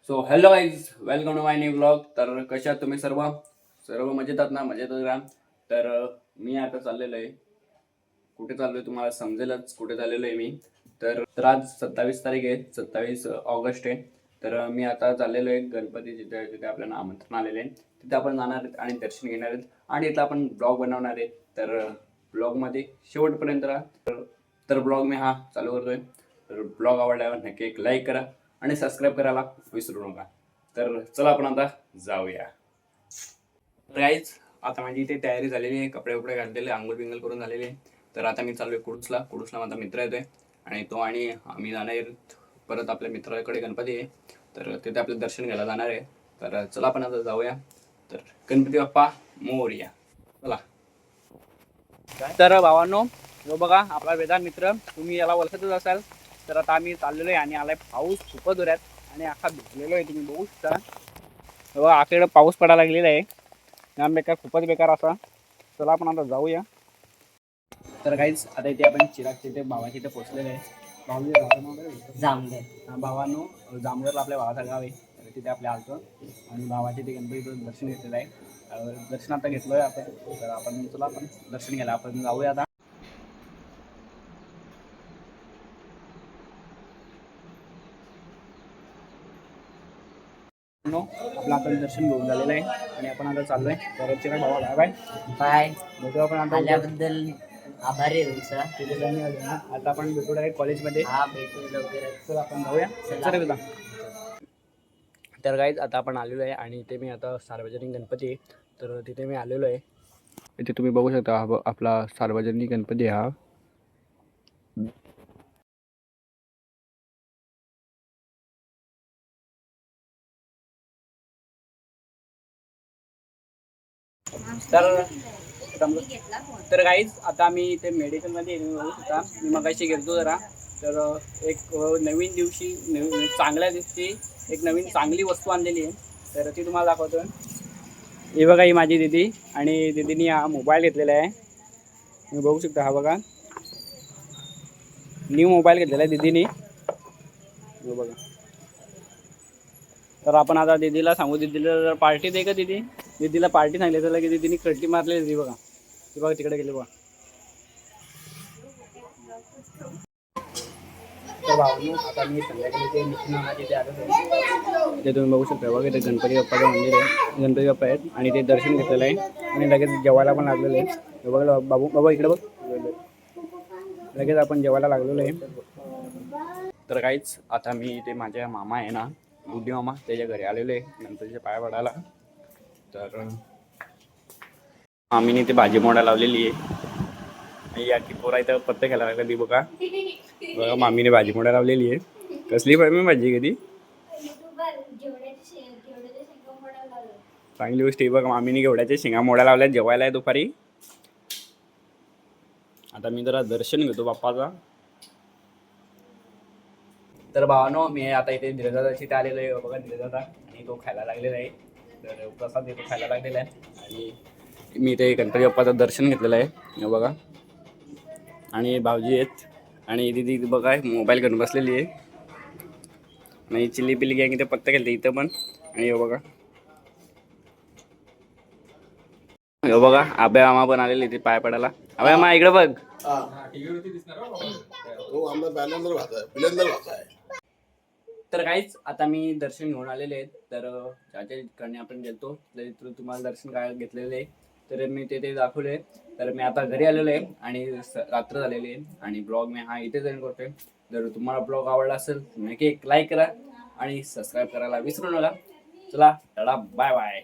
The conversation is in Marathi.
So hello guys, welcome to my new blog. तर कशा आहात तुम्ही सर्व सर्व मजेत आहात ना? मजेतच राहा. तर मी आता चाललेलो आहे. कुठे चाललोय तुम्हाला समजेलच कुठे चाललेलो आहे मी. तर आज 27 तारीख आहे, 27 ऑगस्ट आहे. तर मी आता चाललेलो आहे गणपती जिथे जिथे आपल्याला आमंत्रण आलेले आहे तिथे आपण जाणार आहेत आणि दर्शन घेणार आहेत आणि इथला आपण ब्लॉग बनवणार आहे. तर ब्लॉगमध्ये शेवटपर्यंत राहा. तर ब्लॉग मी हा चालू करतोय. तर ब्लॉग आवडल्यावर नक्की एक लाईक करा आणि सबस्क्राईब करायला विसरू नका. तर चला आपण आता जाऊया. गाईज, आता माझी इथे तयारी झालेली आहे, कपडे वपडे घातलेले, आंघोळ बिंगल करून झालेली आहे. तर आता मी चाललोय कुडूसला माझा मित्र येतोय आणि तो आणि आम्ही जाणार परत आपल्या मित्राकडे गणपती आहे. तर तिथे आपलं दर्शन घ्यायला जाणार आहे. तर चला आपण आता जाऊया. तर गणपती बाप्पा मोरया. चला. तर भावांनो, जो बघा आपला वेदांत मित्र, तुम्ही याला ओळखतच असाल. तर आता आम्ही चाललेलो आहे आणि आलाय पाऊस खूपच जोरात आणि अख्खा भिजलेलो आहे, तुम्ही बघू शकता. बघा आकडे पाऊस पडायला लागलेला आहे, जाम बेकार, खूपच बेकार असा. चला आपण आता जाऊया. तर काहीच आता इथे आपण चिरागच्या इथे भावाच्या इथे पोहोचलेलो आहे. भावानो जांभूळला आपल्या भावाचं गाव आहे. तर तिथे आपल्या आलतो आणि भावाच्या इथे गणपतीचं दर्शन घेतलेलं आहे. दर्शन आता घेतलोय आपण. तर आपण चला आपण दर्शन घ्यायला आपण जाऊया आता. आपलं आता दर्शन घेऊन झालेलं आहे आणि आपण आता चाललोय. तर चिराग भावा बाय बाय बाय. भेटू आपण आता. आल्याबद्दल आभारी आहे तुमचा. तिथे धन्यवाद. आता आपण भेटू डायरेक्ट कॉलेजमध्ये. हा, भेटू लवकरच. तर आपण जाऊया. चला. तर गाईज आता आपण आलेलो आहे आणि इथे मी आता सार्वजनिक गणपती आहे. तर तिथे मी आलेलो आहे. इथे तुम्ही बघू शकता हा आपला सार्वजनिक गणपती हा. तर गाईज आता मी इथे मेडिकलमध्ये बघू शकता. मी मगाशी गेलो जरा. तर एक नवीन चांगल्या दिवशी एक नवीन चांगली वस्तू आणलेली आहे. तर ती तुम्हाला दाखवतो. ही बघा, ही माझी दीदी आणि दीदीने हा मोबाईल घेतलेला आहे. तुम्ही बघू शकता. हा बघा, न्यू मोबाईल घेतलेला आहे दीदीने. बघा. तर आपण आता दीदीला सांगू, दीदीला पार्टी दे का दीदी. दीदीला पार्टी सांगली तर की दीदीने कट्टी मारलेली ती बघा. ती बघा तिकडे गेली बघा. तर भावनो आता मी संध्याकाळी ते मित्रांना ते आलो. ते तुम्ही बघू शकता बघा, ते गणपती बाप्पाचं मंदिर आहे. गणपती बाप्पा आहेत आणि ते दर्शन घेतलेलं आहे आणि लगेच जेवायला पण लागलेलं आहे. बघा बाबू बाबा इकडे बघ. लगेच आपण जेवायला लागलेलो आहे. तर काहीच आता मी ते माझ्या मामा आहे ना, बुद्धी मामा, त्याच्या घरी आलेलो आहे गणपतीच्या पाया पडायला. तर आम्हीने ते भाजी मोडा लावलेली आहे. या की पोरा इथं पत्ते खेळायला लागला ती बघा. बघा मामीने भाजी मोडा लावलेली आहे. कसली पाहिजे भाजी कधी. चांगली गोष्ट आहे. बघा मामीने घेवड्याच्या शेंगा मोड्या लावल्या जेवायला आहे दुपारी. आता मी जरा दर्शन घेतो बाप्पाचा. तर भावानो, मी आता इथे धीरदादाची इथे आलेलो आहे. बघा धीरदादा आणि तो खायला लागलेला आहे. तर प्रसाद तो खायला लागलेला आहे आणि मी ते गणपती बाप्पाचं दर्शन घेतलेलं आहे. बघा, आणि भाऊजी आहेत आणि दीदी बघा मोबाईल घेऊन बसलेली आहे आणि चिल्ली पिल्ली गँग इथे पत्ता खेळते इथं पण. आणि बघा, बघा आब्या मामा पण आलेले इथे पाय पडायला. आब्या मामा इकडे बघ. तर काहीच आता मी दर्शन घेऊन आलेले आहेत. तर ज्याच्या ठिकाणी आपण गेलतो तिथून तुम्हाला दर्शन काय घेतलेले आहे तर मी ते दाखवले. तर मी आता घरी आलेलो आहे आणि रात्र झालेली आहे आणि ब्लॉग मी हा इथे जॉईन करतोय. जर तुम्हाला ब्लॉग आवडला असेल तर नक्की एक लाईक करा आणि सबस्क्राईब करायला विसरू नका. चला टाटा, बाय बाय.